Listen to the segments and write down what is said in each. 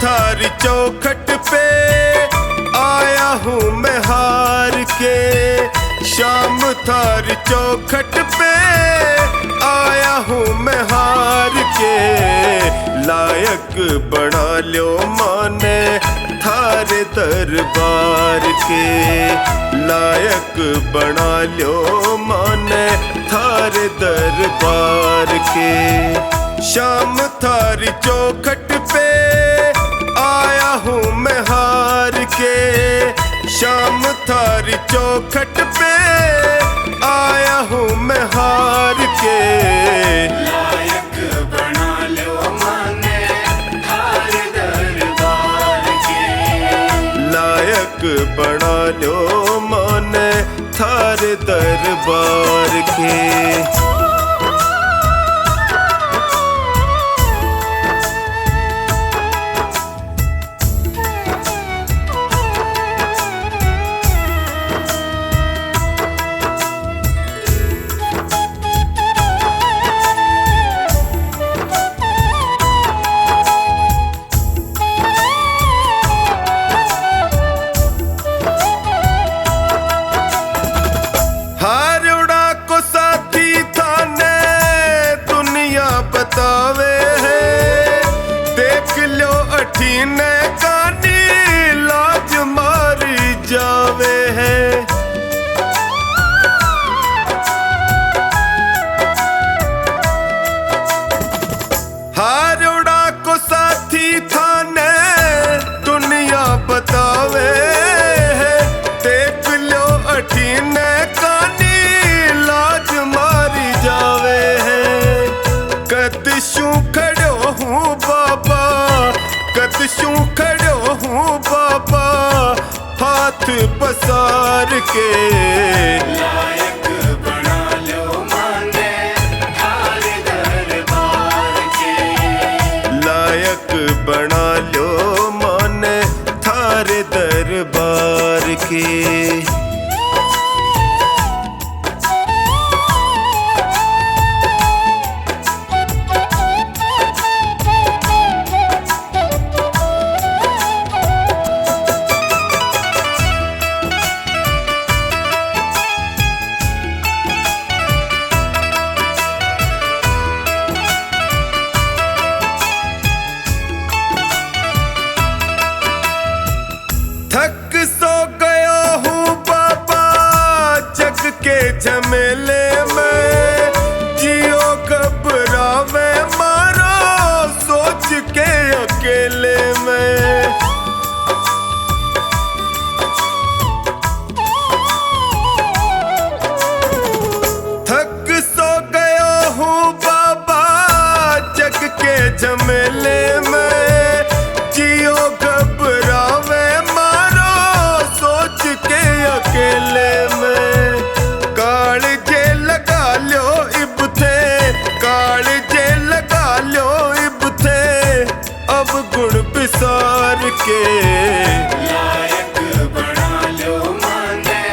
थारी चौखट पे आया हूँ मैं हार के। शाम थारी चौखट पे आया हूँ मैं हार के। लायक बना लो माने थारे दरबार के। लायक बना लो माने थारे दरबार के। शाम थारी चौखट पे आया हूँ मैं हार के। शाम थारी चौखट पे आया हूँ मैं हार के। लायक बना लो माने थारे दरबार के। लायक बना लो माने थारे दरबार के। बतावे है देख लो अठीने कानी लाज मारी जावे है। हारोड़ा को साथी थाने दुनिया बतावे है देख लो अठीने कानी लाज मारी जावे है। कदशू खड़ो हूँ बाबा कदशू खड़ो हूँ बाबा हाथ पसार के। लायक बना लो माने थारे दरबार के। लायक बना लो माने थारे दरबार के। थक सो गया हूँ बाबा जग के झमेले में। जियो घबरावे मारो सोच के अकेले में। थक सो गया हूँ बाबा जग के झमेले में। जियो घबरावे अकेले में। काल जे लगा लो इब थे काल जे लगा लो इब थे अब गुण बिसार के। लायक बना लो माने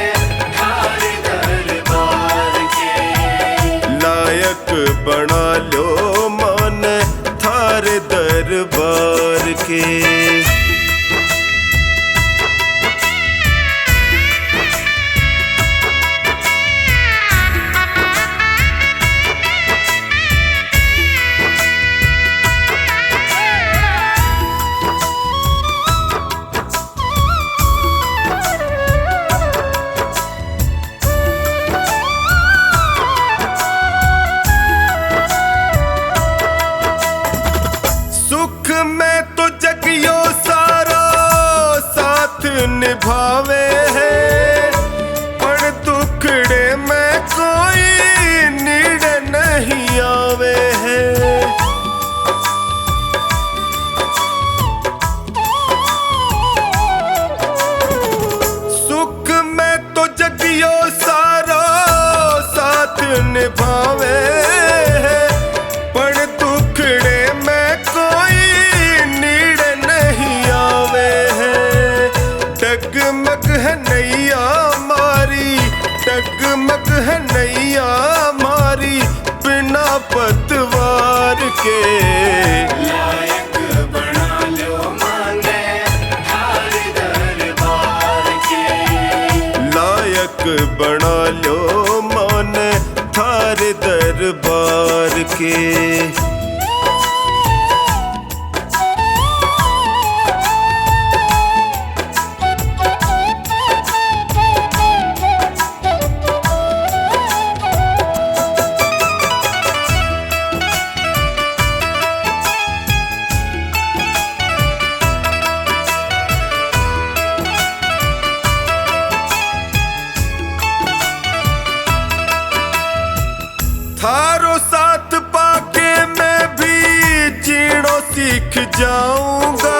थारे दरबार के। लायक बना लो माने थारे दरबार के। सुख में तो जगियो सारा साथ निभावे है। पर दुखड़े में कोई नीड़ नहीं आवे है। सुख में तो जगियो सारा साथ निभावे है। पर दुखड़े में कोई नीड़ नहीं आवे है। डगमग है नैया मारी डगमग है नैया मारी बिना पतवार के। लायक बना लो माने दरबार के। थारो साथ पाके मैं भी जीणो सीख जाऊंगा,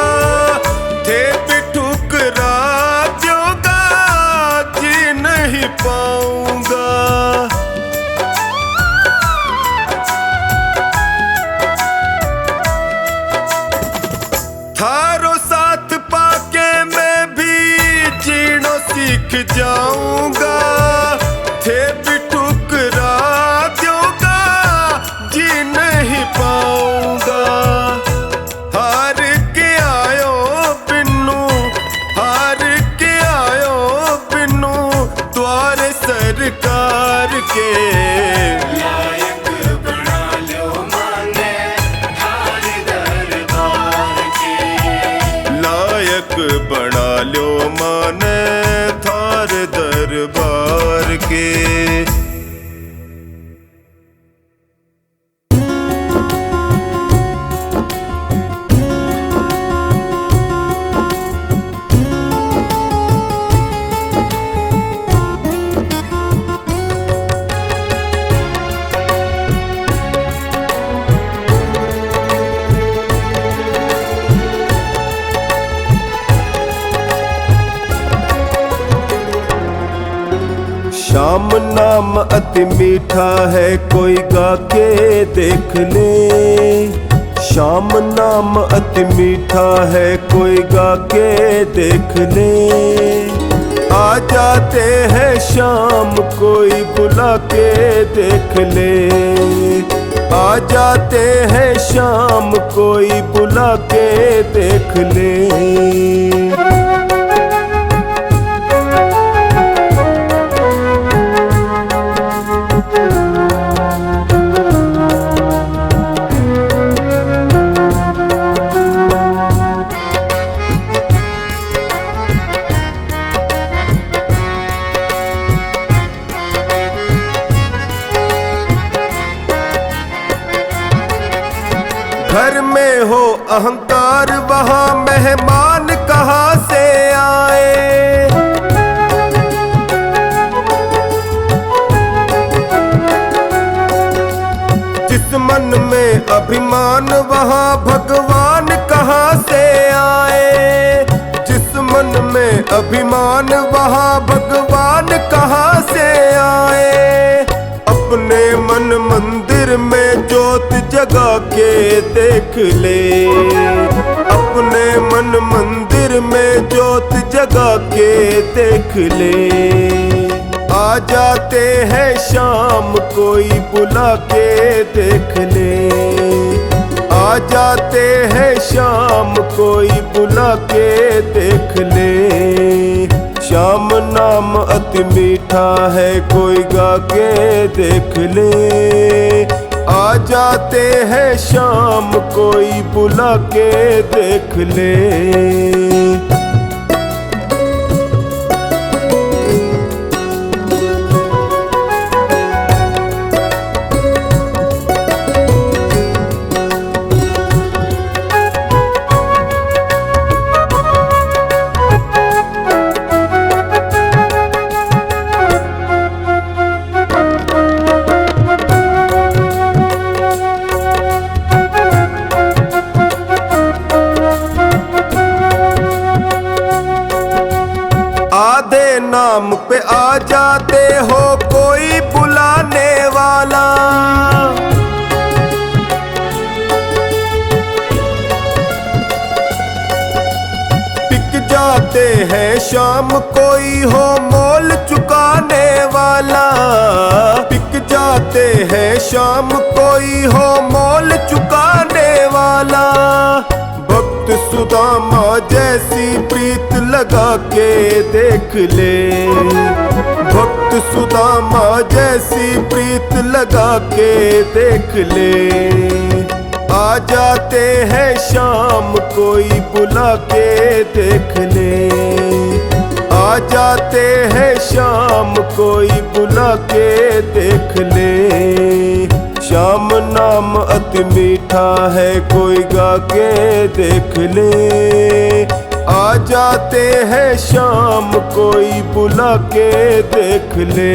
थे भी ठुकरा दूंगा जी नहीं पाऊंगा। थारो साथ पाके मैं भी जीणो सीख जाऊंगा, थे भी ठुकरा नहीं पाऊंगा। हार के आयो बिन्नू, हार के आयो बिन्नू द्वारे सरकार के। लायक बना लो माने थार दरबार के। लायक बना लो माने थार दरबार के। श्याम नाम अति मीठा है कोई गा के देख ले। श्याम नाम अति मीठा है कोई गा के देख ले। आ जाते हैं शाम कोई बुला के देख ले। आ जाते हैं शाम कोई बुला के देख ले। घर में हो अहंकार वहाँ मेहमान कहाँ से आए। जिस मन में अभिमान वहाँ भगवान कहाँ से आए। जिस मन में अभिमान वहाँ भगवान कहाँ से आए। अपने मन मंदिर में ज्योत जगा के देख ले। अपने मन मंदिर में ज्योत जगा के देख ले। आ जाते हैं शाम कोई बुला के देख ले। आ जाते हैं शाम कोई बुला के देख ले। श्याम नाम अति मीठा है कोई गा के देख ले। आ जाते हैं शाम कोई बुला के देख ले। आधे नाम पे आ जाते हो कोई बुलाने वाला। बिक जाते हैं शाम कोई हो मोल चुकाने वाला। बिक जाते हैं शाम कोई हो मोल चुकाने वाला। भक्त सुदामा जैसी प्रीत लगा के देख ले। भक्त सुदामा जैसी प्रीत लगा के देख ले। आ जाते हैं शाम कोई बुला के देख ले। आ जाते हैं शाम कोई बुला के देख ले। श्याम नाम अति मीठा है कोई गा के देख ले। आ जाते हैं शाम कोई बुला के देख ले।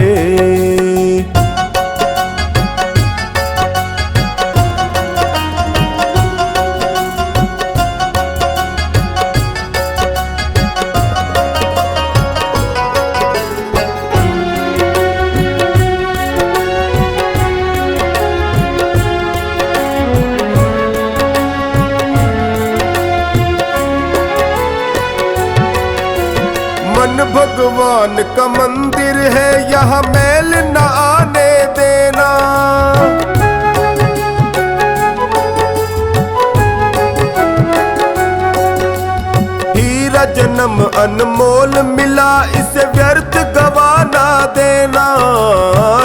मन भगवान का मंदिर है यहाँ मैल न आने देना। हीरा जन्म अनमोल मिला इसे व्यर्थ गवाना देना।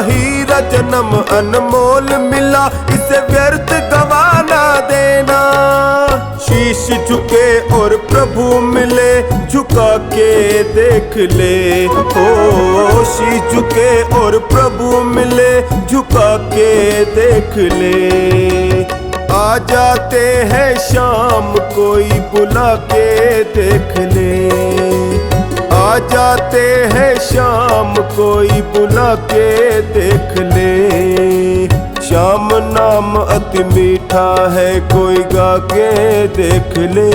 हीरा जन्म अनमोल मिला इसे व्यर्थ गवाना देना। शीश झुके और प्रभु मिले झुका के देख ले। ओ शीश झुके और प्रभु मिले झुका के देख ले। आ जाते हैं शाम कोई बुला के देख ले। आ जाते हैं शाम कोई बुला के देख ले। श्याम नाम अति मीठा है कोई गा के देख ले।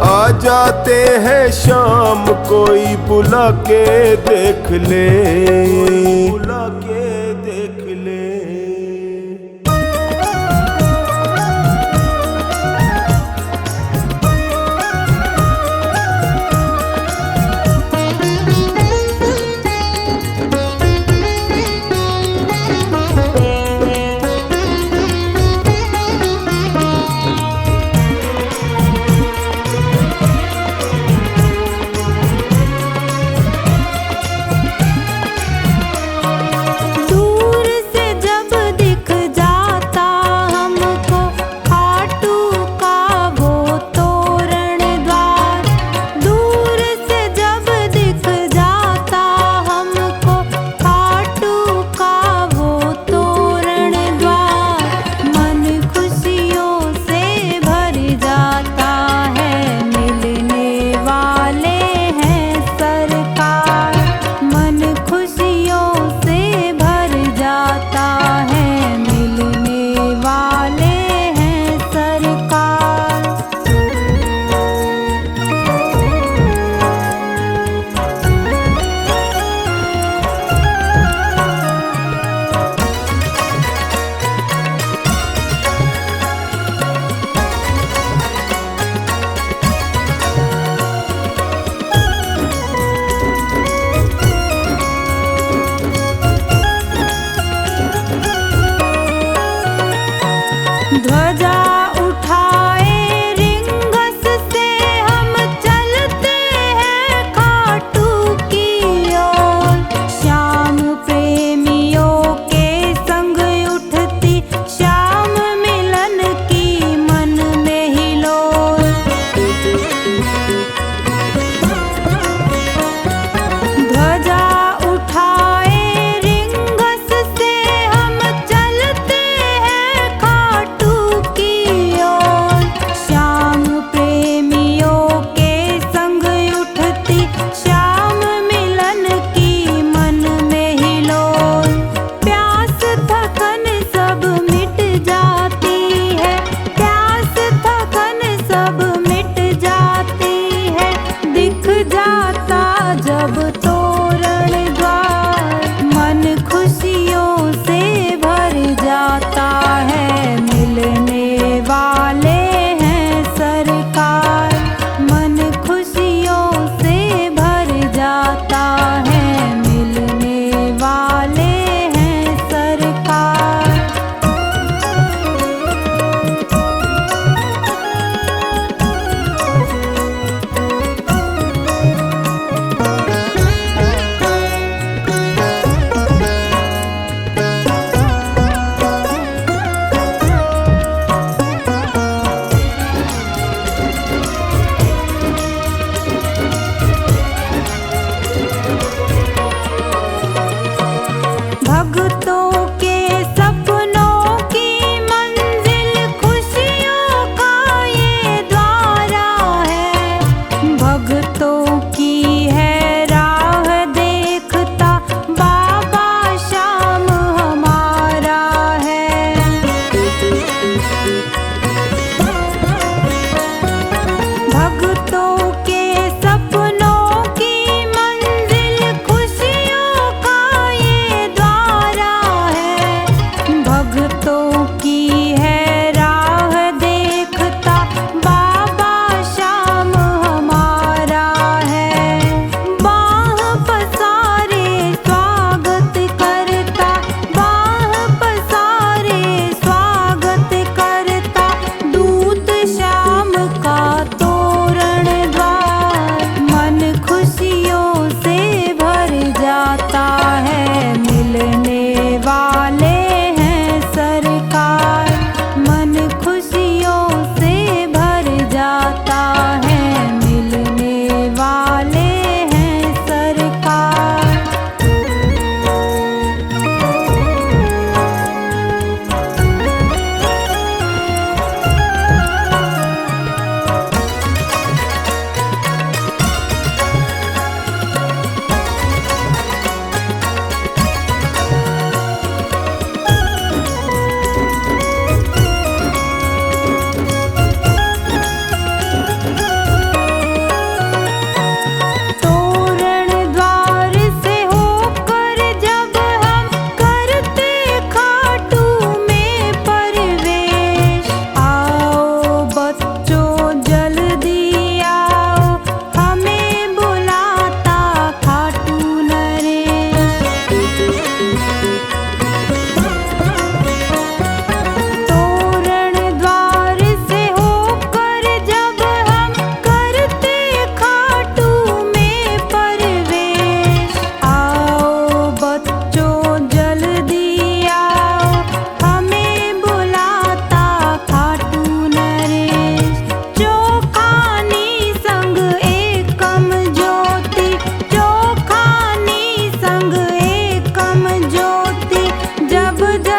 आ जाते हैं शाम कोई बुला के देख ले। बुला के देख ले।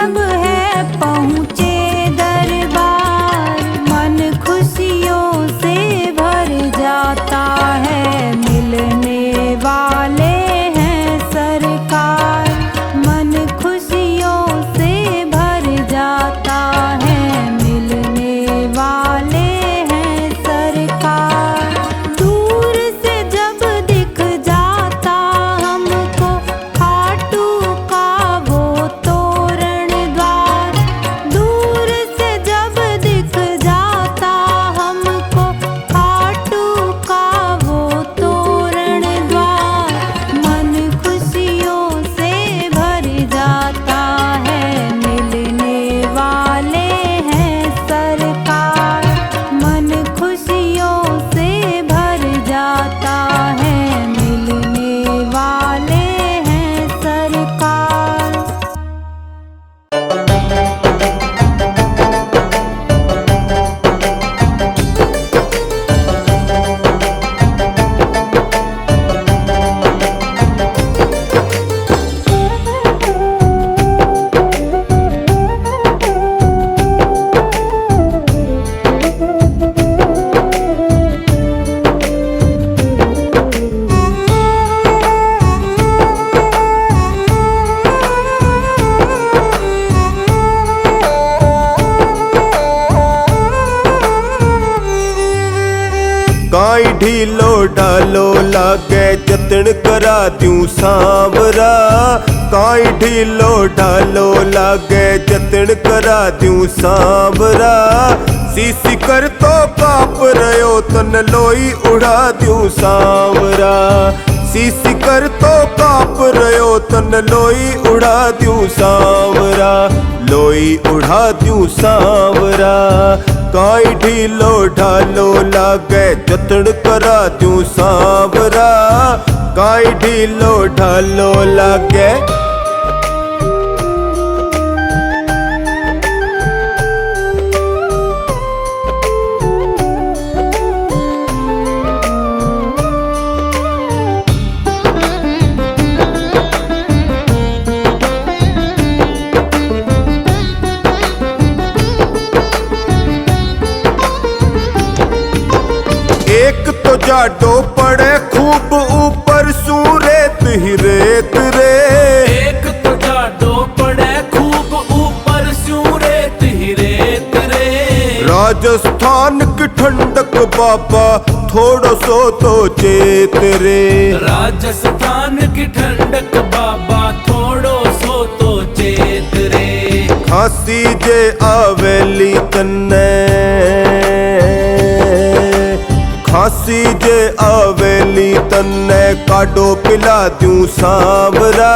जब है पहुँचे दरबार, मन खुशियों से भर जाता है। मिलने वाले हैं सरकार, मन खुशियों से भर जाता है। मिलने वाले हैं सरकार। दूर से जब दिख जाता हमको खाटू का वो तोरण द्वार, दूर से जब दिख जाता हमको खाटू का वो तोरण द्वार, मन खुशियों से भर जाता है। मिलने वाले हैं सरकार, मन खुशियों से भर जाता है। मिलने वाले हैं सरकार। काई ढीलो ढालो लागे जतन करा द्यूं सांवरा। काई ढीलो ढालो लागे जतन करा द्यूं सांवरा। सीसी कर तो काप रयो तन लोई उड़ा द्यूं सांवरा। सीसी कर तो काप रयो तन लोई उड़ा द्यूं सांवरा। लोई उड़ा द्यूं सांवरा। काई ढीलो ढालो लागे जतन करा द्यूं सांवरा। काई ढीलो ढालो लागे एक तो जाडो पड़े खूब ऊपर सू रेत ही रेत रे। एक तो जाडो पड़े खूब ऊपर सू रेत ही रेत रे। राजस्थान की ठंडक बाबा थोड़ो सो तो चेत रे। राजस्थान की ठंडक बाबा थोड़ो सो तो चेत रे। खांसी जे आवेली तन्ने, खांसी जे आवेली तन्ने काडो पिला द्यूं सांवरा।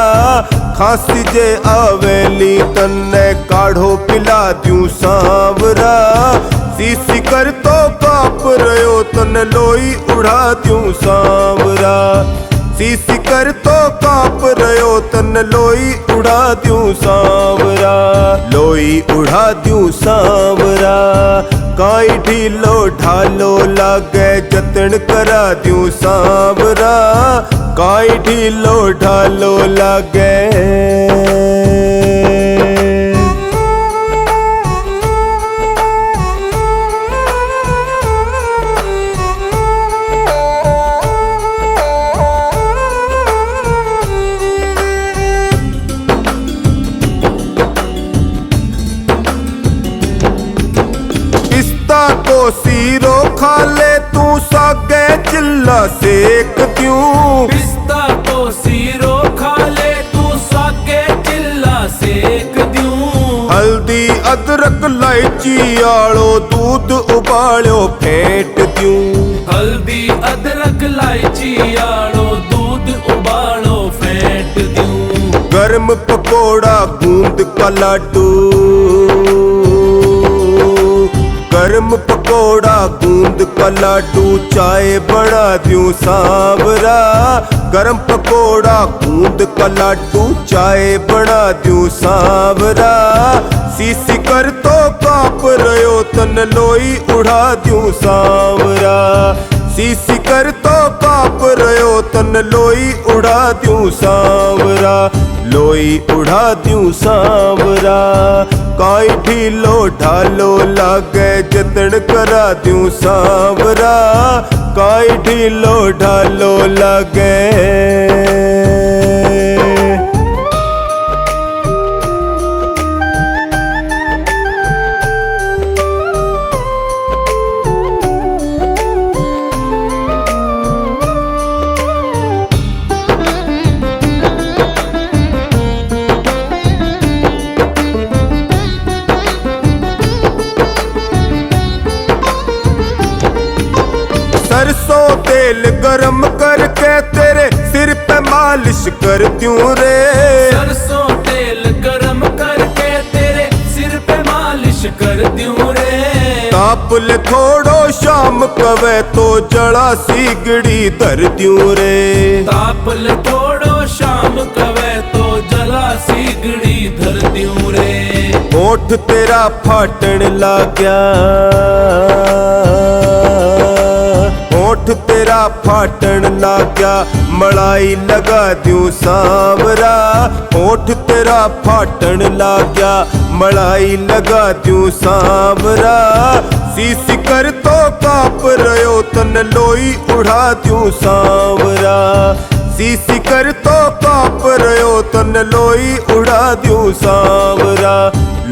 खांसी जे आवेली तन्ने काढ़ो पिला द्यूं सांवरा। सीसी कर तो काप रयो तन लोई उड़ा द्यूं सांवरा। सीसी कर तो काप रयो तन लोई उड़ा द्यूं सांवरा। लोई उड़ा द्यूं सांवरा। काई ढीलो ढालो लागे जतन करा द्यूं सांवरा। काई ढीलो ढालो लागे को सीरो खा ले तू सागे चिल्ला सेक द्यूं। पिस्ता को सीरो खा ले तू सागे चिल्ला सेक द्यूं। हल्दी अदरक इलायची आलो दूध उबालो फेंट द्यूं। हल्दी अदरक इलायची आलो दूध उबालो फेंट द्यूं। गर्म पकोड़ा गूंद का लाडू। गर्म पकोड़ा गूंद का लाडू चाय बना द्यूं सांवरा। गर्म पकोड़ा गूंद का लाडू चाय बना द्यूं सांवरा। सीसी कर तो काप रयो तन लोई उड़ा द्यूं सांवरा। सीसी कर तो काप रयो तन लोई उड़ा द्यूं सांवरा, लोई उड़ा द्यूं सांवरा। काई ढीलो ढालो लागे जतन करा द्यूं सांवरा, काई ढीलो ढालो लागे। सरसों तेल गरम करके तेरे सिर पे मालिश कर द्यूं रे। सरसों तेल गरम करके तेरे सिर पे मालिश कर दूं रे। ताप ले थोड़ो शाम कवे तो जड़ा सीगड़ी धर द्यूं रे। ताप ले थोड़ो शाम कवे तो जला सीगड़ी धर दूं रे। होठ तेरा फाटन लाग्या, होठ तेरा फाटन लाग्या, मलाई लगा द्यूं सांवरा। होठ तेरा फाटन लाग्या, मलाई लगा द्यूं सांवरा। सीसी कर तो काप रयो तन लोई उड़ा द्यूं सांवरा। सीसी कर तो काप रयो तन लोई उड़ा द्यूं सांवरा,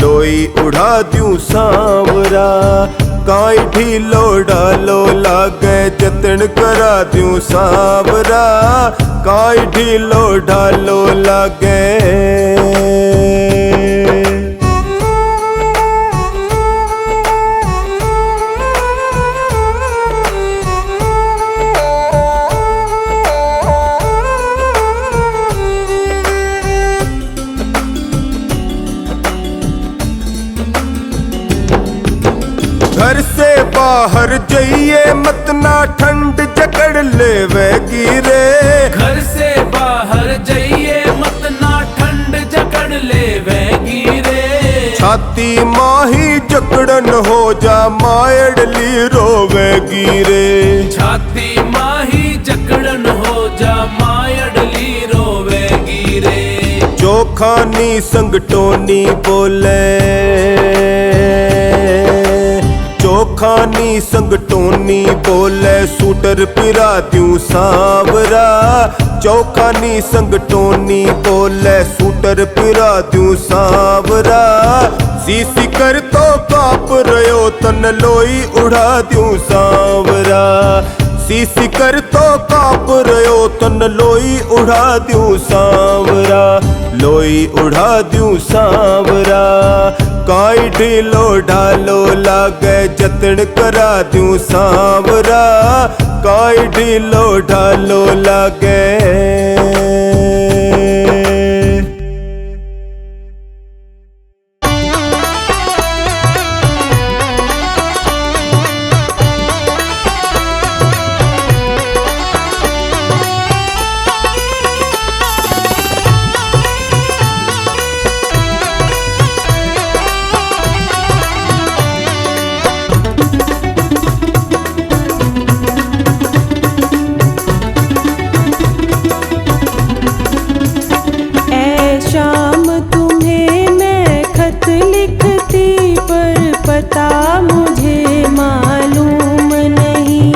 लोई उड़ा द्यूं सांवरा। काई ढीलो ढालो लागे जतन करा द्यूं सांवरा, काई ढीलो ढालो लागे। घर से बाहर जाइए मत ना ठंड जकड़ लेवेगी रे। घर से बाहर जाइए मत ना ठंड जकड़ लेवेगी रे। छाती माही जकड़न हो जा मायडली रोवेगी रे। छाती माही जकड़न हो जा मायडली रोवेगी रे। चोखानी संगटोनी बोले, चोखानी संगटोनी बोले सूटर पिरा द्यूं सांवरा। चौखानी संगटोनी बोले सूटर पिरा द्यूं सांवरा। सीसी कर तो काप रयो तन लोई उड़ा द्यूं सांवरा। सीसी कर तो काप रयो तन लोई उड़ा द्यूं सांवरा, लोई उड़ा द्यूं सांवरा। काई ढीलो ढालो लागे जतन करा द्यूं सांवरा, काई ढीलो ढालो लागे। शाम तुम्हें मैं खत लिखती पर पता मुझे मालूम नहीं।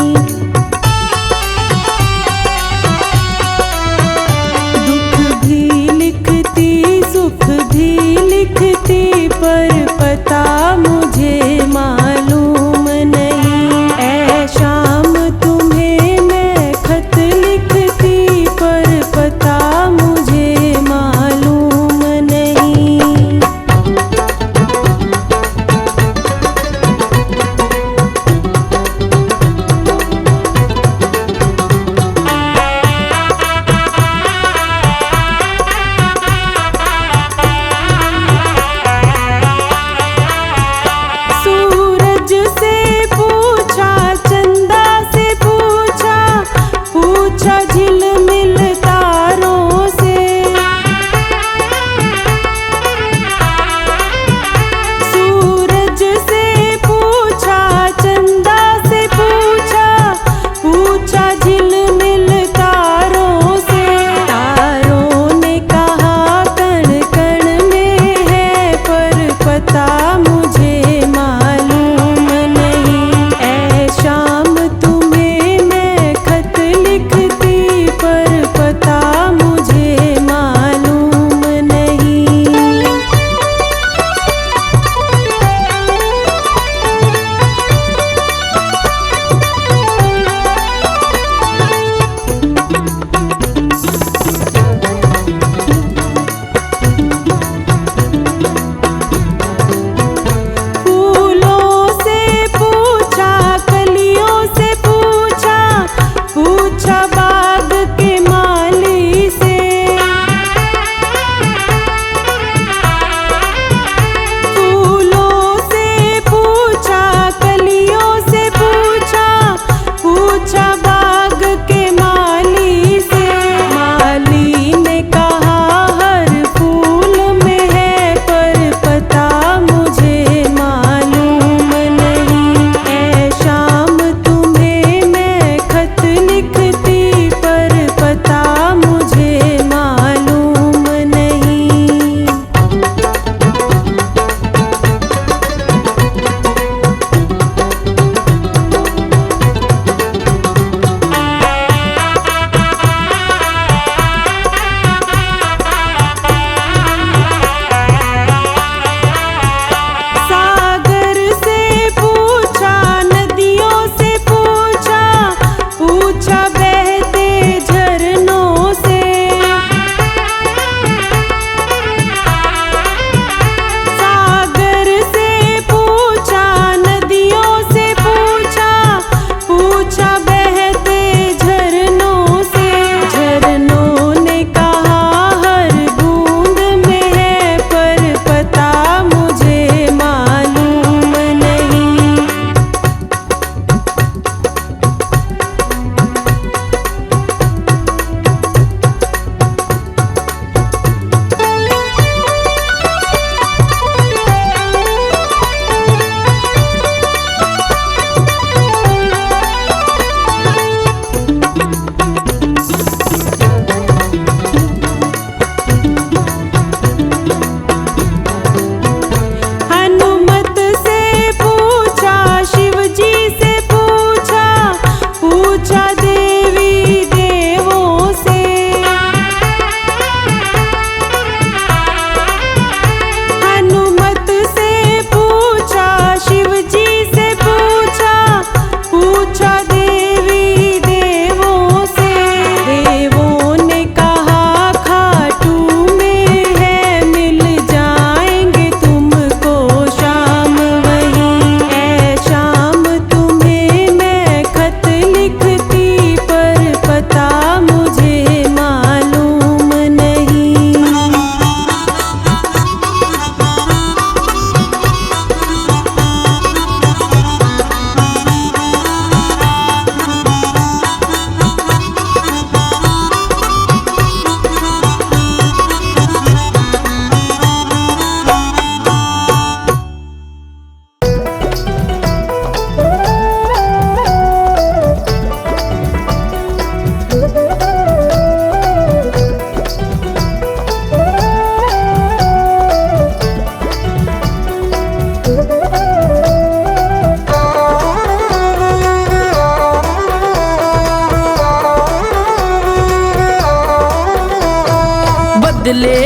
दुख भी लिखती सुख भी लिखती पर पता मुझे मालूम नहीं। ऐ शाम तुम्हें मैं खत लिखती पर पता मुझे मालूम नहीं।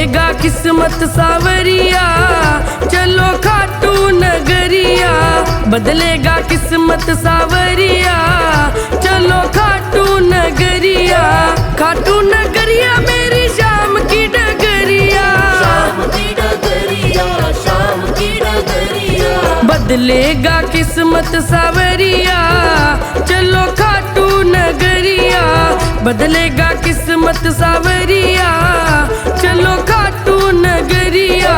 बदलेगा किस्मत सावरिया, चलो खाटू नगरिया। बदलेगा किस्मत सावरिया, चलो खाटू नगरिया। खाटू नगरिया मेरी शाम की डगरिया, शाम की डगरिया, शाम की डगरिया। बदलेगा किस्मत सावरिया, चलो खाटू नगरिया। बदलेगा किस्मत सावरिया, चलो खाटू नगरिया।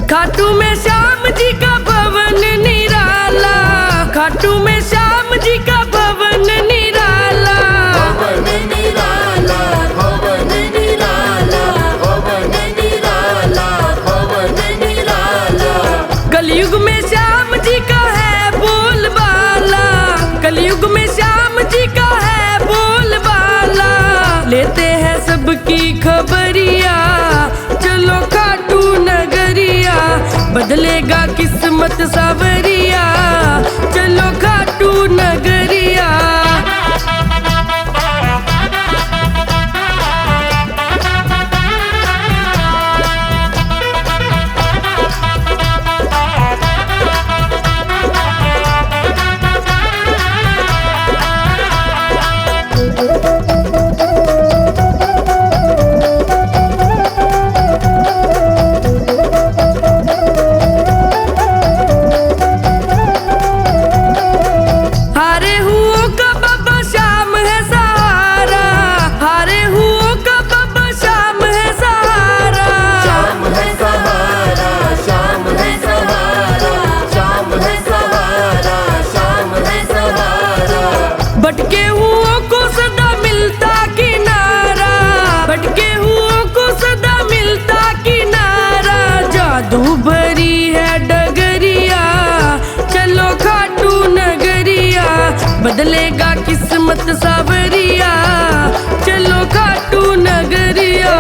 खाटू में श्याम जी का भवन निराला, खाटू में श्याम जी का भवन निराला। भवन निराला, भवन निराला, भवन निराला, भवन निराला। कलयुग में श्याम जी का है बोलबाला, कलयुग में श्याम जी का है बोलबाला। लेते हैं सबकी खबरिया, चलो खाटू नगरिया। बदलेगा किस्मत सावरिया, चलो खाटू नगरिया। हारे हुओं का बाबा श्याम है सहारा, हारे हुओं का बाबा श्याम है सहारा। श्याम है सहारा, श्याम है सहारा, श्याम है सहारा, श्याम है सहारा। भटके हुओं को सदा मिलता किनारा, भटके हुओं को सदा मिलता किनारा। जादू भरी है डगरिया, चलो खाटू नगरिया। बदलेगा किस्मत सावरिया, चलो खाटू नगरिया।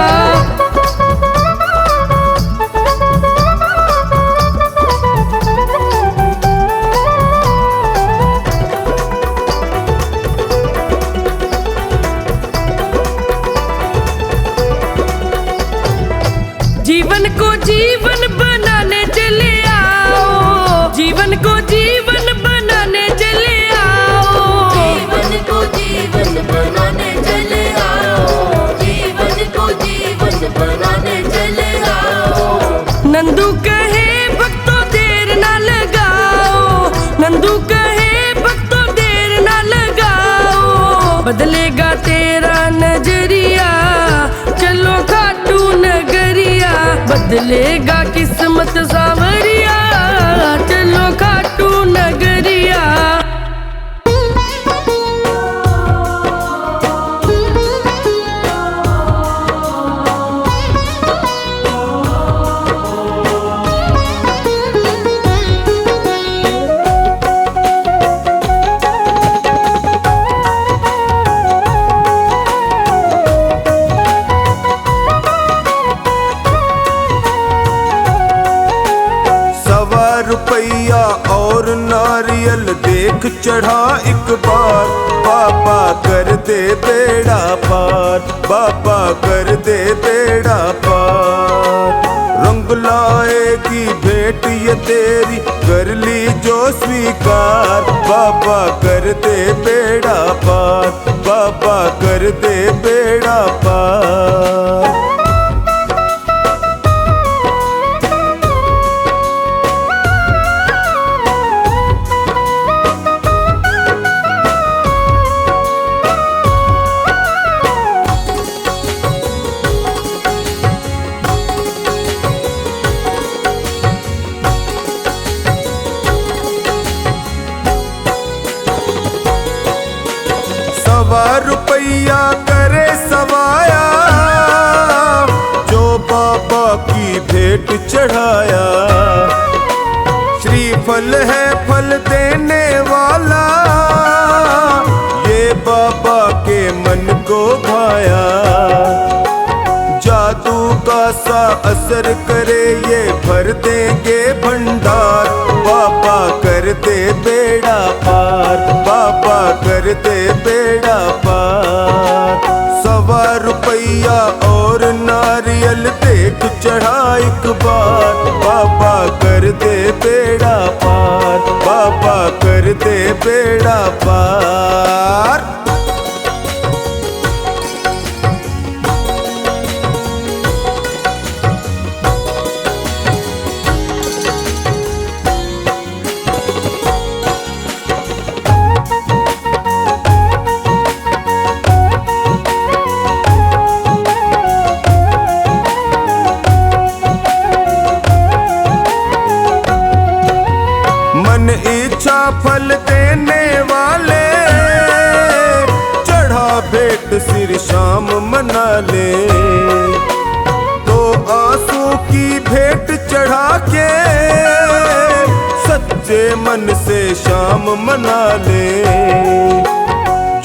जीवन को जीवन बनाने चले आओ, जीवन को जीवन बनाने चले आओ। जीवन को जीवन बनाने चले आओ, जीवन को जीवन बनाने चले आओ। नंदू कहे भक्तों देर ना लगाओ, नंदू कहे भक्तों देर ना लगाओ। बदलेगा तेरा नजरिया, चलो खाटू नगरिया। बदलेगा किस्मत सावरिया, चलो खाटू नगरिया। रुपया और नारियल देख चढ़ा एक बार। बाबा कर दे बेड़ा पार, बाबा कर दे बेड़ा पार। रंग लाएगी भेंट ये तेरी, कर ली जो स्वीकार। बाबा कर दे बेड़ा पार, बाबा कर दे बेड़ा पार। रुपया करे सवाया, जो बाबा की भेंट चढ़ाया। श्रीफल है फल देने वाला, ये बाबा के मन को भाया। जादू सा असर करे ये भर देंगे भंडार। बाबा कर दे बेड़ा पार, बाबा कर दे बेड़ा पार। 1.25 रुपया और नारियल देख चढ़ा एक बार। बाबा कर दे बेड़ा पार, बाबा कर दे बेड़ा पार। मन इच्छा फल देने वाले, चढ़ा भेंट सिर शाम मना ले। तो आंसू की भेंट चढ़ा के सच्चे मन से शाम मना ले।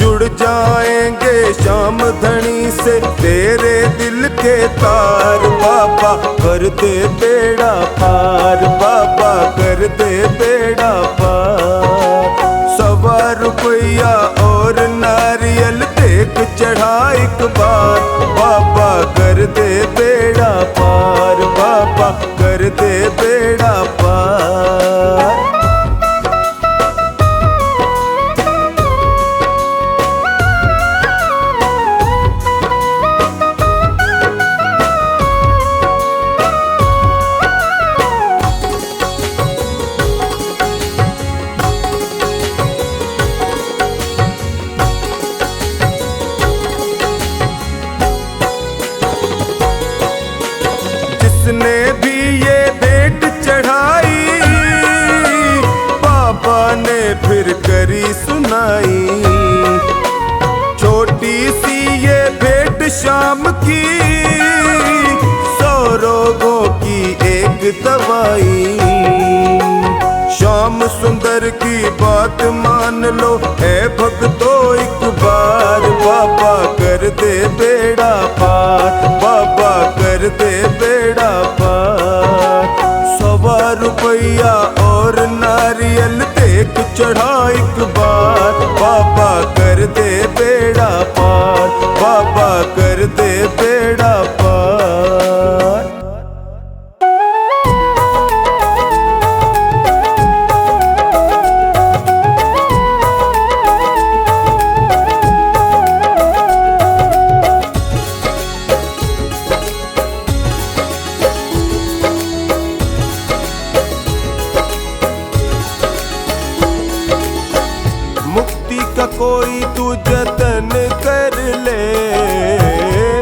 जुड़ जाएंगे शाम धनी से तेरे दिल के तार। बाबा कर दे बेड़ा पार, बाबा कर दे बेड़ा पार। 1.25 रुपया और नारियल देख चढ़ा एक बार। बाबा कर दे बेड़ा पार, बाबा कर दे बेड़ा पार। जिसने भी ये भेंट चढ़ाई, बाबा ने फिर करी सुनाई। छोटी सी ये भेंट शाम की, 100 रोगों की एक दवाई। श्याम सुंदर की बात मान लो है भक्तो एक बार। बाबा कर दे बेड़ा पार, बाबा कर दे बेड़ा पार। 1.25 रुपया और नारियल देख चढ़ा एक बार। बाबा कर दे बेड़ा पार, बाबा कर दे बेड़ा पार। मुक्ति का कोई तू जतन कर ले,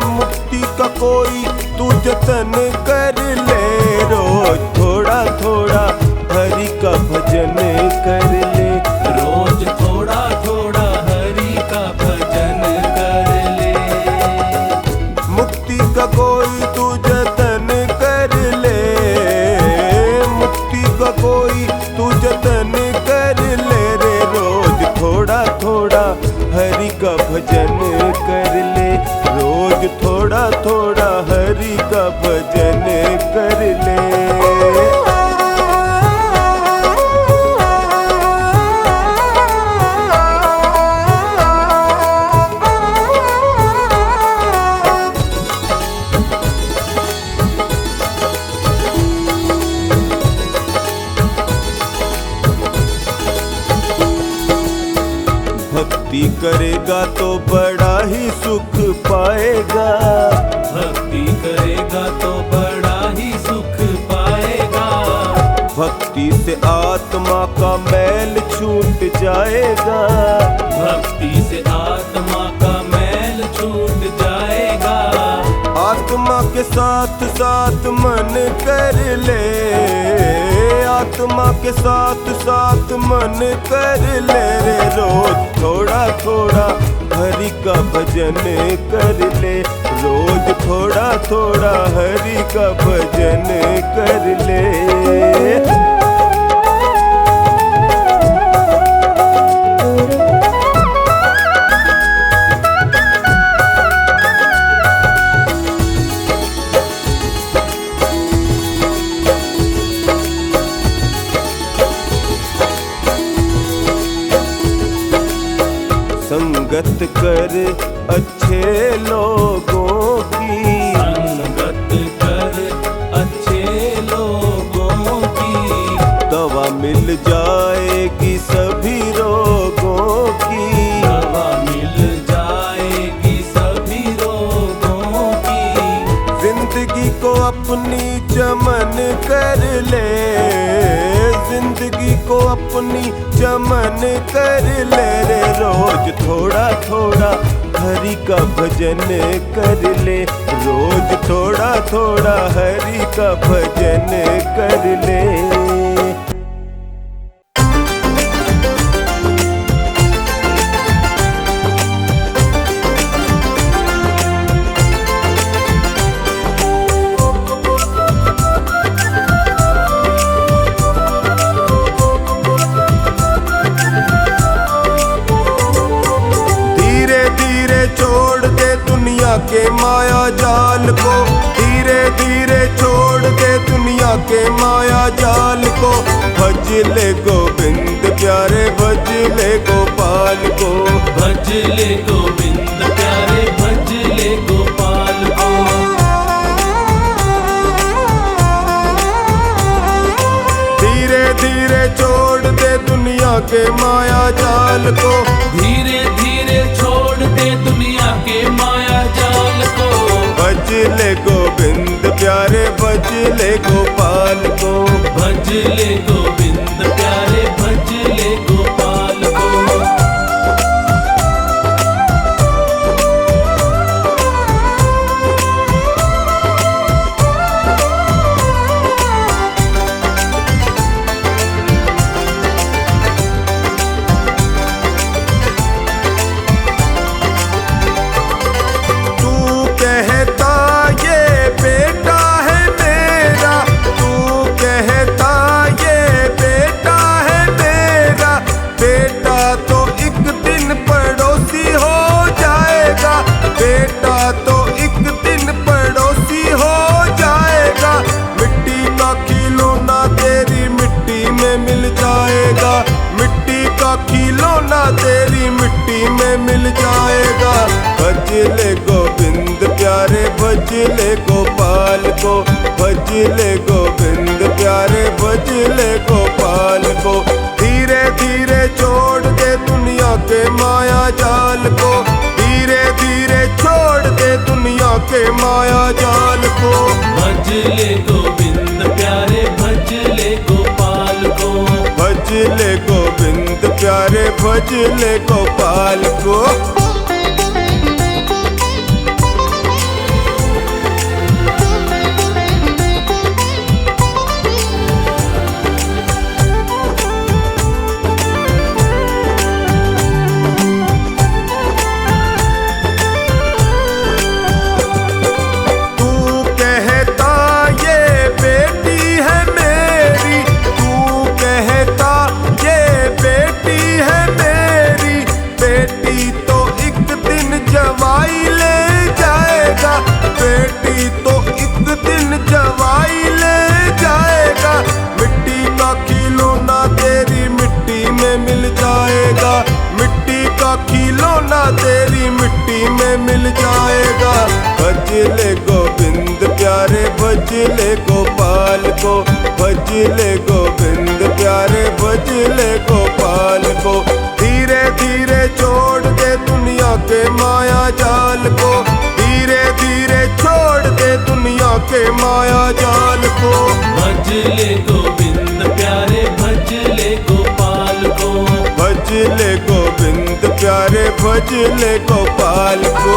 मुक्ति का कोई तू जतन कर ले। रोज थोड़ा थोड़ा हरि का भजन कर ले, रोज थोड़ा थोड़ा हरि का भजन कर ले। मुक्ति का कोई तू जतन कर ले, मुक्ति का कोई तू जतन कर ले रे। रोज थोड़ा थोड़ा हरि का भजन कर ले, रोज थोड़ा थोड़ा हरि का भजन कर ले। भक्ति करेगा तो बड़ा ही सुख पाएगा, भक्ति करेगा तो बड़ा ही सुख पाएगा। भक्ति से आत्मा का मैल छूट जाएगा, भक्ति से आत्मा का मैल छूट जाएगा। आत्मा के साथ साथ मन कर ले, आत्मा के साथ साथ मन कर ले रे। रोज थोड़ा थोड़ा हरि का भजन कर ले, रोज थोड़ा थोड़ा हरि का भजन कर ले। संगत कर अच्छे लोगों की, संगत कर अच्छे लोगों की, दवा मिल जाएगी सभी रोगों की, दवा मिल जाएगी सभी रोगों की। जिंदगी को अपनी चमन कर ले, जिंदगी को अपनी चमन कर ले रे। रोज थोड़ा थोड़ा हरि का भजन कर ले, रोज थोड़ा थोड़ा हरि का भजन कर ले। छोड़ दे दुनिया के माया जाल को, धीरे धीरे छोड़ दे दुनिया के माया जाल को। भज ले गोविंद प्यारे, भज ले गोपाल को, भज ले गोविंद प्यारे, भज ले गोपाल को। धीरे धीरे छोड़ दे दुनिया के माया जाल को, धीरे धीरे छोड़ दे दुनिया के माया जाल को। भज ले गोविंद प्यारे, भज ले गोपाल को, भज ले गोविंद प्यारे, भज ले गोपाल को। खिलौना तेरी मिट्टी में मिल जाएगा। भज ले गोविंद प्यारे, भज ले गोपाल को, भज ले गोविंद प्यारे, भज ले गोपाल को। धीरे धीरे छोड़ दे दुनिया के माया जाल को, धीरे धीरे छोड़ दे दुनिया के माया जाल को। भज ले गोविंद प्यारे, भज ले गोपाल को, भज ले गोविंद प्यारे, भज ले गोपाल को। बेटी तो एक दिन जवाई ले जाएगा, मिट्टी का खिलौना तेरी मिट्टी में मिल जाएगा, मिट्टी का खिलौना तेरी मिट्टी में मिल जाएगा। भज ले गोविंद प्यारे, भज ले गोपाल को, भज ले गोविंद प्यारे, भज ले गोपाल को। धीरे धीरे छोड़ दे दुनिया के माया जाल को, धीरे धीरे छोड़ दे दुनिया के माया जाल को। भज ले गोविंद प्यारे, भज ले गोपाल को, भज ले गोविंद प्यारे, भज ले गोपाल को।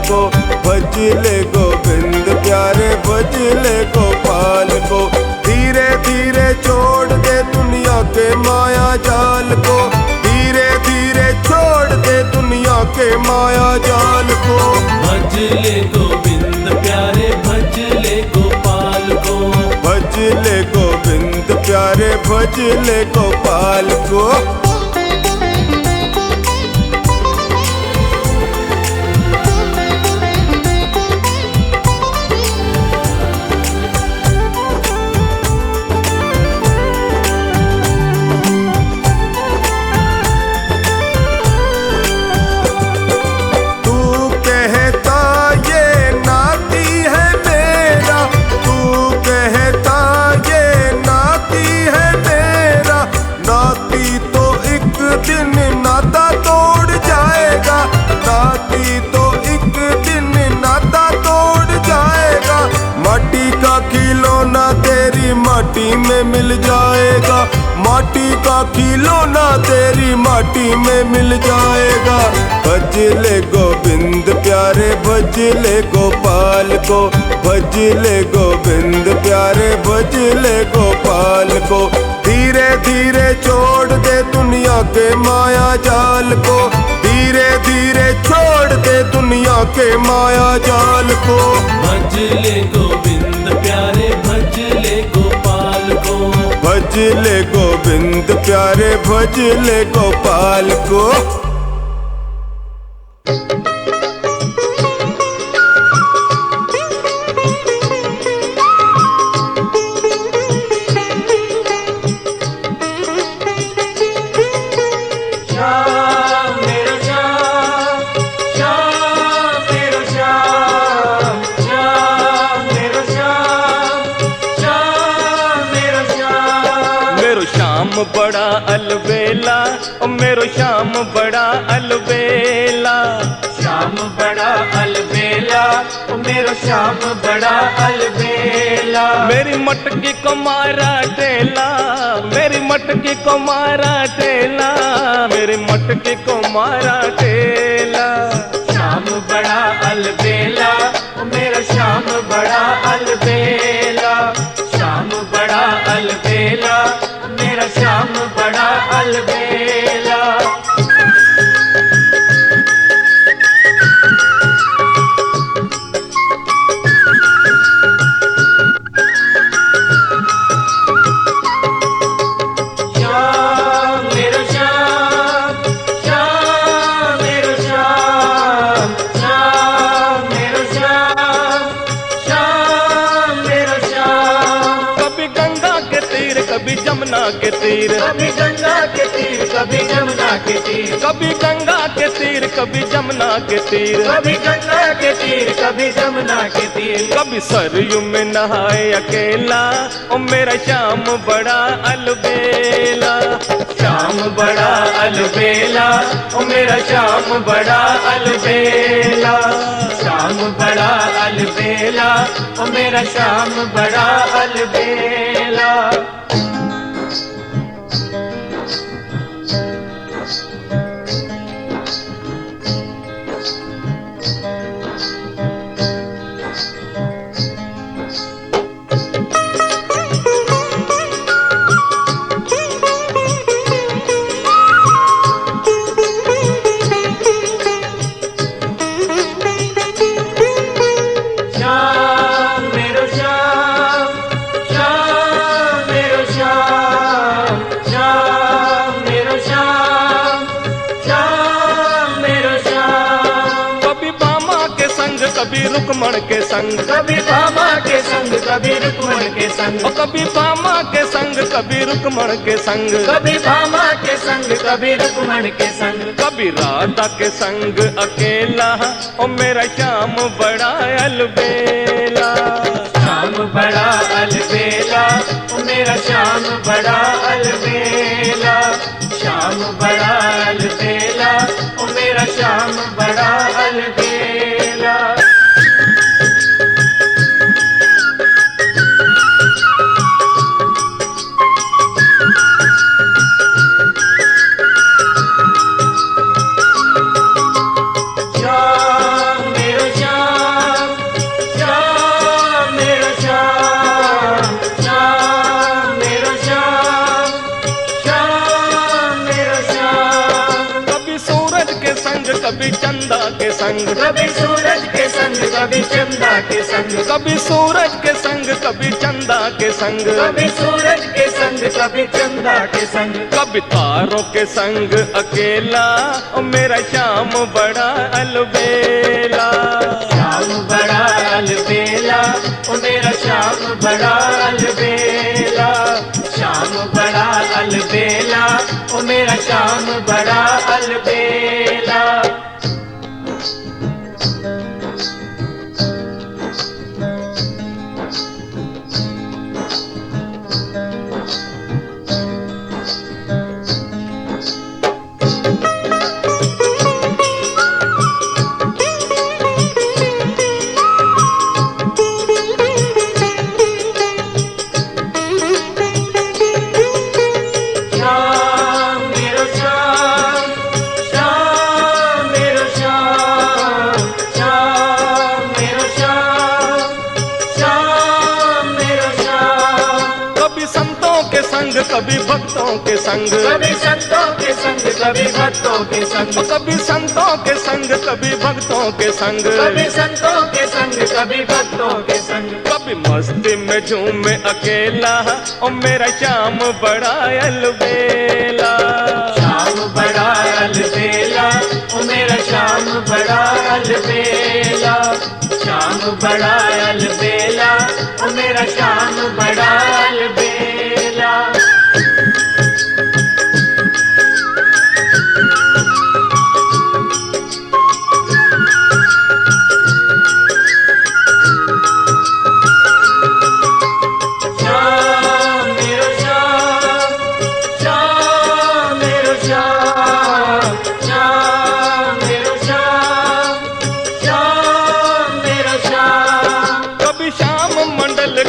को, भज ले गोविंद प्यारे भज ले गोपाल को। धीरे धीरे छोड़ दे दुनिया के माया जाल को, धीरे धीरे छोड़ दे दुनिया के माया जाल को। भज ले गोविंद प्यारे भज ले गोपाल को, भज ले गोविंद प्यारे भज ले गोपाल को। माटी में मिल जाएगा, माटी का खिलौना तेरी माटी में मिल जाएगा। भज ले गोविंद प्यारे भज ले गोपाल को, भज ले गोविंद प्यारे भज ले गोपाल को। धीरे धीरे छोड़ दे दुनिया के माया जाल को, धीरे धीरे छोड़ दे दुनिया के माया जाल को। भज ले गोविंद प्यारे भज ले गोपाल को, भज ले गोविंद प्यारे भज ले गोपाल को। बड़ा अलबेला ओ मेरो श्याम बड़ा अलबेला, श्याम बड़ा अलबेला ओ मेरो श्याम बड़ा अलबेला। मेरी मटकी को मारा टेला, मेरी मटकी को मारा टेला, मेरी मटकी को मारा टेला। श्याम बड़ा अलबेला ओ मेरो श्याम बड़ा अलबेला, श्याम बड़ा अलबेला मेरा श्याम बड़ा अलबेला। श्याम मेरो श्याम, श्याम मेरो श्याम, श्याम मेरो श्याम, श्याम मेरो श्याम। कभी गंगा के तीर कभी जमुना के तीर, कभी गंगा के तीर कभी जमुना के तीर, कभी गंगा के तीर कभी जमुना के तीर, कभी गंगा के तीर कभी जमुना के तीर। कभी सरयू में नहाए अकेला ओ मेरा श्याम बड़ा अलबेला, श्याम बड़ा अलबेला ओ मेरा श्याम बड़ा अलबेला, श्याम बड़ा अलबेला ओ मेरा श्याम बड़ा अलबेला। कभी रुक्मण के संग, कभी भामा के संग कभी रुक्मण के संग, और कभी भामा के संग कभी रुक्मण के संग, कभी भामा के संग कभी रुक्मण के संग, कभी राधा के संग अकेला ओ मेरा श्याम बड़ा अलबेला, श्याम बड़ा अलबेला ओ मेरा श्याम बड़ा अलबेला, श्याम बड़ा अलबेला ओ मेरा श्याम बड़ा अलबेला। श्याम मेरो संग, कभी सूरज के संग, कभी चंदा के संग, कभी सूरज के संग, कभी चंदा के संग, कभी सूरज के संग, कभी चंदा के संग, कभी तारों के संग अकेला, ओ मेरा श्याम बड़ा अलबेला। श्याम बड़ा अलबेला, ओ मेरा श्याम बड़ा अलबेला, श्याम बड़ा अलबेला, ओ मेरा श्याम बड़ा अलबेला। कभी भक्तों के संग, कभी संतों के संग, कभी भक्तों के संग, कभी संतों के संग, कभी भक्तों के संग, कभी संतों के संग, कभी भक्तों के संग, कभी मस्ती में झूमे अकेला, ओ मेरा श्याम बड़ा अलबेला। श्याम बड़ा अलबेला, ओ मेरा श्याम बड़ा अलबेला, श्याम बड़ा अलबेला, ओ मेरा श्याम बड़ा अलबेला।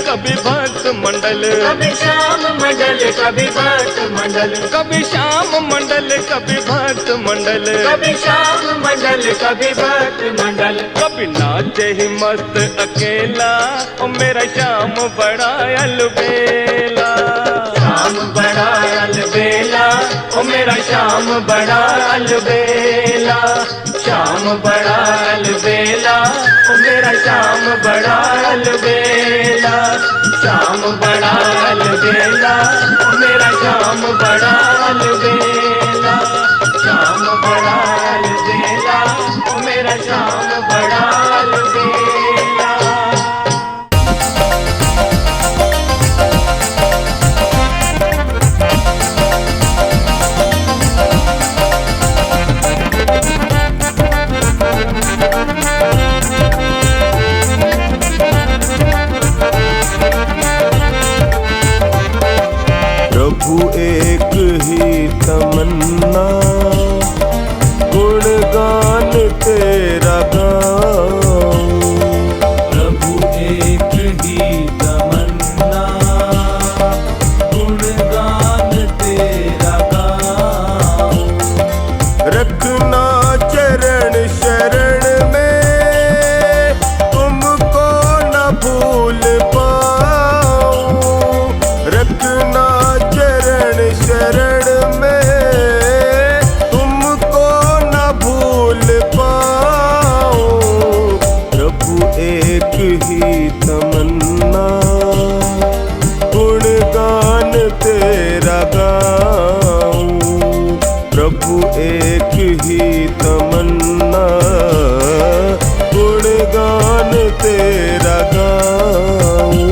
कभी भक्त मंडल, कभी श्याम मंडल, कभी भक्त मंडल, कभी श्याम मंडल, कभी भक्त मंडल, कभी श्याम मंडल, कभी भक्त मंडल, कभी नाचे ही मस्त अकेला, ओ मेरा श्याम बड़ा अलबेला। श्याम बड़ा अलबेला, ओ मेरा श्याम बड़ा अलबेला, श्याम बड़ा अलबेला, ओ मेरा श्याम बड़ा अलबेला, श्याम बड़ा अलबेला, ओ मेरा श्याम बड़ा अलबेला, श्याम बड़ा अलबेला, ओ मेरा श्याम बड़ा अलबेला। प्रभु एक ही तमन्ना, गुणगान तेरा गाऊं। प्रभु एक ही तमन्ना, गुणगान तेरा गाऊं। रखना चरण शरण में, तुमको न भूल पाऊं। रखना शरण में, तुमको न भूल पाऊं। प्रभु एक ही तमन्ना, गुणगान तेरा गाऊं। प्रभु एक ही तमन्ना, गुणगान तेरा गाऊं।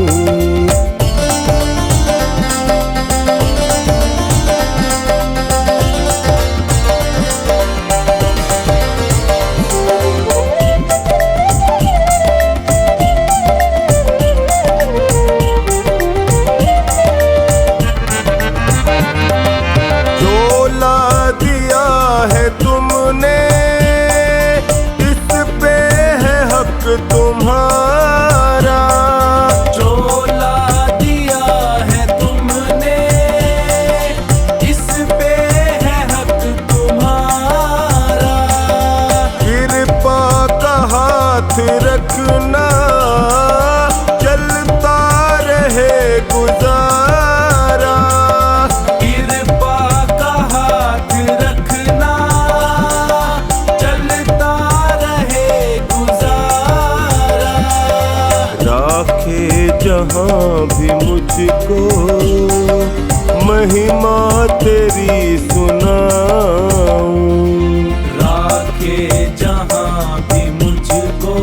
तुम्हारा चोला दिया है तुमने, इस पे है हक तुम्हारा। कृपा का हाथ रखना, चलता रहे गुजारा। कृपा का हाथ रखना, चलता रहे जहाँ भी मुझको महिमा तेरी सुनाऊं। राखे जहाँ भी मुझको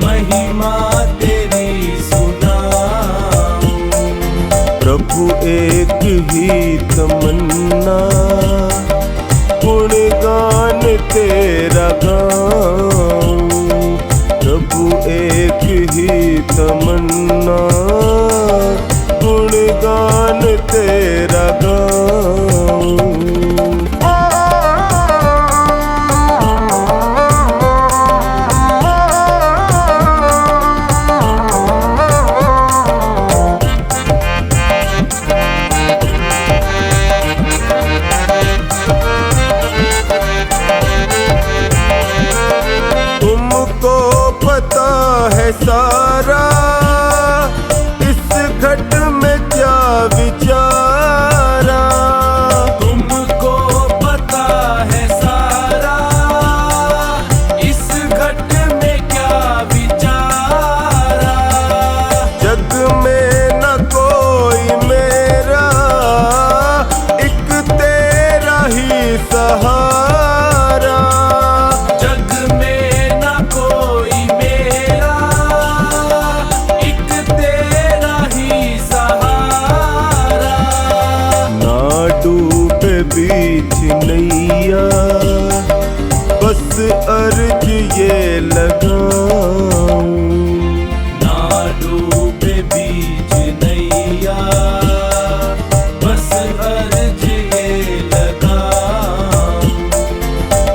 महिमा तेरी सुनाऊं। प्रभु एक ही तमन्ना गुणगान तेरा गाऊं। प्रभु एक ही तमन्ना गुणगान तेरा गाऊं। तुमको पता है सारा इस घट में क्या विचारा। तुमको पता है सारा इस घट में क्या विचारा। जग में न कोई मेरा एक तेरा ही सहारा। जग में न कोई मेरा एक तेरा ही सहारा। ना डूबे बीच नैया बस अर्ज ये लगाऊं। ना डूबे बीच नैया बस अर्ज ये लगाऊं।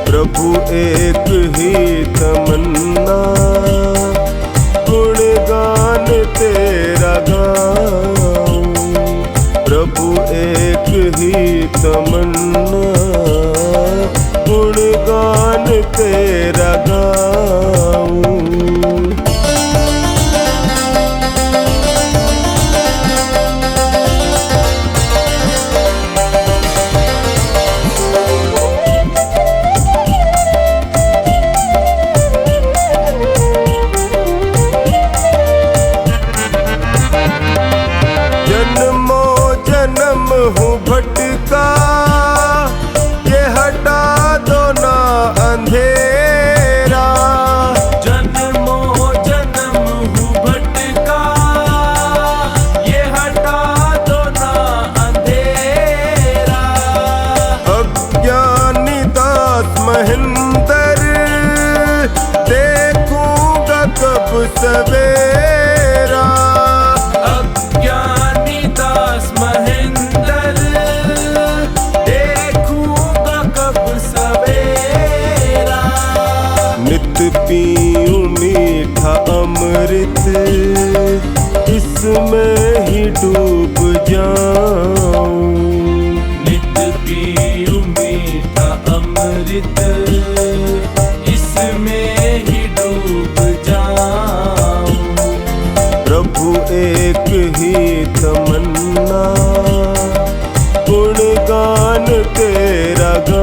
प्रभु एक ही तमन्ना गुणगान तेरा गाऊं। प्रभु एक ही तमन्ना गुणगान तेरा गाऊं। जन्मों जन्म हूँ भटका ये हटा दो ना अंधेरा। जन्मों जन्म हूँ भटका ये हटा दो ना अंधेरा। अज्ञानी दास महेंद्र देखूंगा कब सवेरा। अज्ञानी दास महेंद्र देखूंगा कब सवेरा। नित पीऊं मीठा अमृत इसमें ही डूब जाऊं। नित पीऊं मीठा अमृत इसमें ही डूब जाऊं। प्रभु एक ही तमन्ना गुणगान तेरा गाऊं।